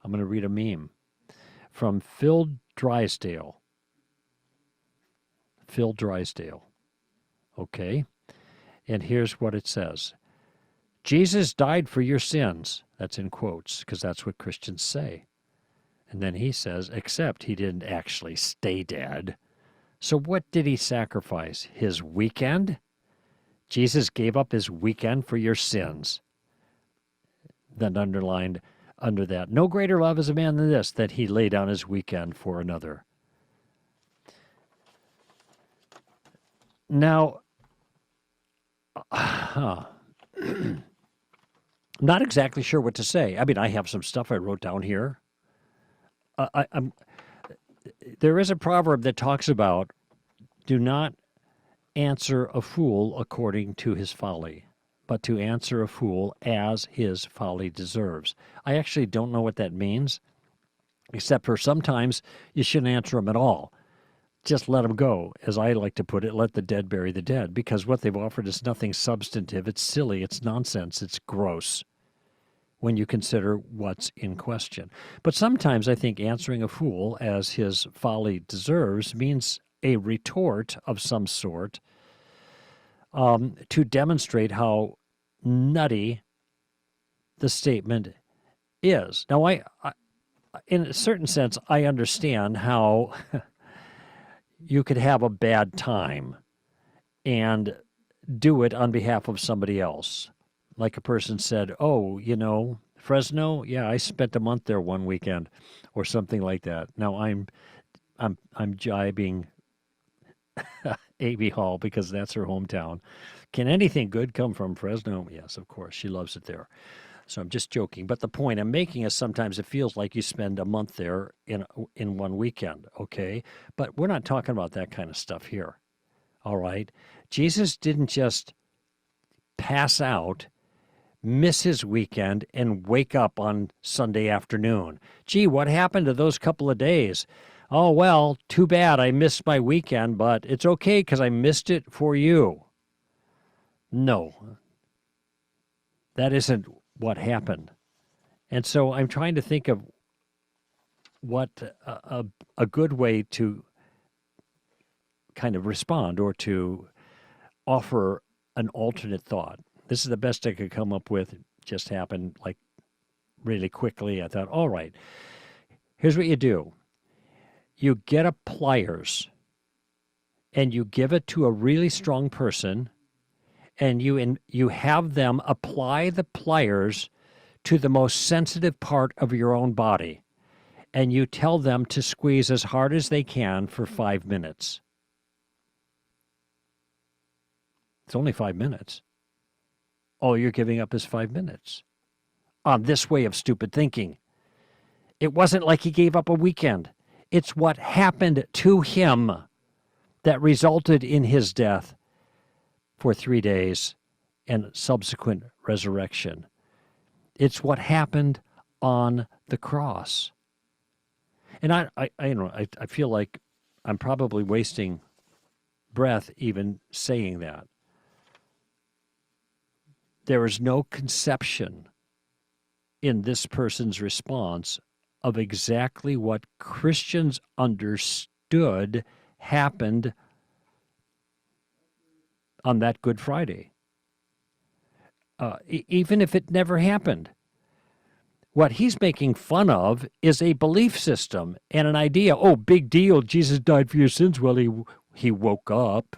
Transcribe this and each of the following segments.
I'm going to read a meme from Phil Drysdale. Phil Drysdale. Okay. And here's what it says. Jesus died for your sins. That's in quotes, because that's what Christians say. And then he says, except he didn't actually stay dead. So what did he sacrifice? His weekend? Jesus gave up his weekend for your sins. Then underlined under that, no greater love is a man than this, that he lay down his weekend for another. Now, not exactly sure what to say. I mean, I have some stuff I wrote down here. There is a proverb that talks about, do not answer a fool according to his folly, but to answer a fool as his folly deserves. I actually don't know what that means, except for sometimes you shouldn't answer them at all. Just let them go. As I like to put it, let the dead bury the dead, because what they've offered is nothing substantive. It's silly. It's nonsense. It's gross when you consider what's in question. But sometimes I think answering a fool as his folly deserves means a retort of some sort to demonstrate how nutty the statement is. Now, I in a certain sense, I understand how you could have a bad time and do it on behalf of somebody else. Like a person said, oh, Fresno, yeah, I spent a month there one weekend, or something like that. Now I'm jibing Amy Hall because that's her hometown. Can anything good come from Fresno? Yes, of course. She loves it there. So I'm just joking. But the point I'm making is sometimes it feels like you spend a month there in one weekend, okay? But we're not talking about that kind of stuff here, all right? Jesus didn't just pass out, miss his weekend, and wake up on Sunday afternoon. Gee, what happened to those couple of days? Oh, well, too bad I missed my weekend, but it's okay because I missed it for you. No, that isn't what happened. And so I'm trying to think of what a good way to kind of respond or to offer an alternate thought. This is the best I could come up with. It just happened like really quickly. I thought, all right, here's what you do. You get a pliers and you give it to a really strong person, and you have them apply the pliers to the most sensitive part of your own body, and you tell them to squeeze as hard as they can for 5 minutes. It's only 5 minutes. All you're giving up is 5 minutes on this way of stupid thinking. It wasn't like he gave up a weekend. It's what happened to him that resulted in his death for 3 days and subsequent resurrection. It's what happened on the cross. And I feel like I'm probably wasting breath even saying that. There is no conception in this person's response of exactly what Christians understood happened on that Good Friday. Even if it never happened. What he's making fun of is a belief system and an idea. Oh, big deal, Jesus died for your sins. Well, he woke up,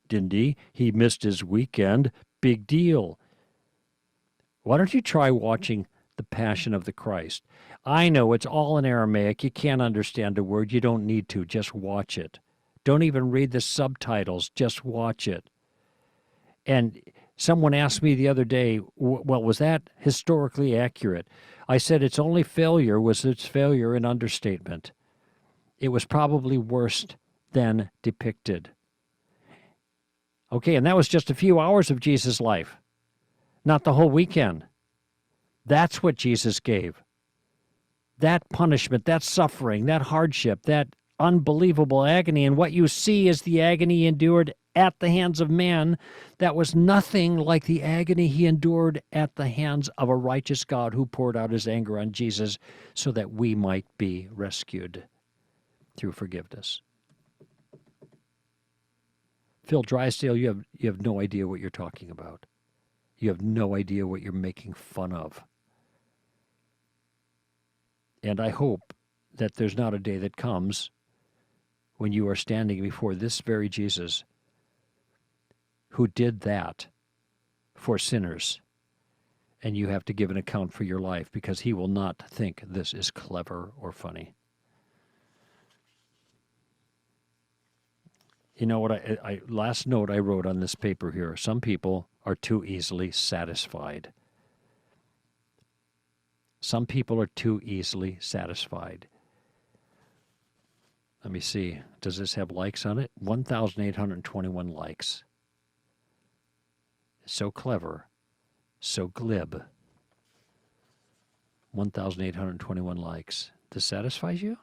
didn't he? He missed his weekend. Big deal. Why don't you try watching The Passion of the Christ? I know it's all in Aramaic. You can't understand a word. You don't need to. Just watch it. Don't even read the subtitles. Just watch it. And someone asked me the other day, well, was that historically accurate? I said its only failure was its failure in understatement. It was probably worse than depicted. Okay, and that was just a few hours of Jesus' life, not the whole weekend. That's what Jesus gave. That punishment, that suffering, that hardship, that unbelievable agony. And what you see is the agony he endured at the hands of man that was nothing like the agony he endured at the hands of a righteous God who poured out his anger on Jesus so that we might be rescued through forgiveness. Phil Drysdale, you have no idea what you're talking about. You have no idea what you're making fun of. And I hope that there's not a day that comes when you are standing before this very Jesus who did that for sinners, and you have to give an account for your life because he will not think this is clever or funny. You know what I last note I wrote on this paper here, some people are too easily satisfied. Some people are too easily satisfied. Let me see. Does this have likes on it? 1,821 likes. So clever. So glib. 1,821 likes. This satisfies you?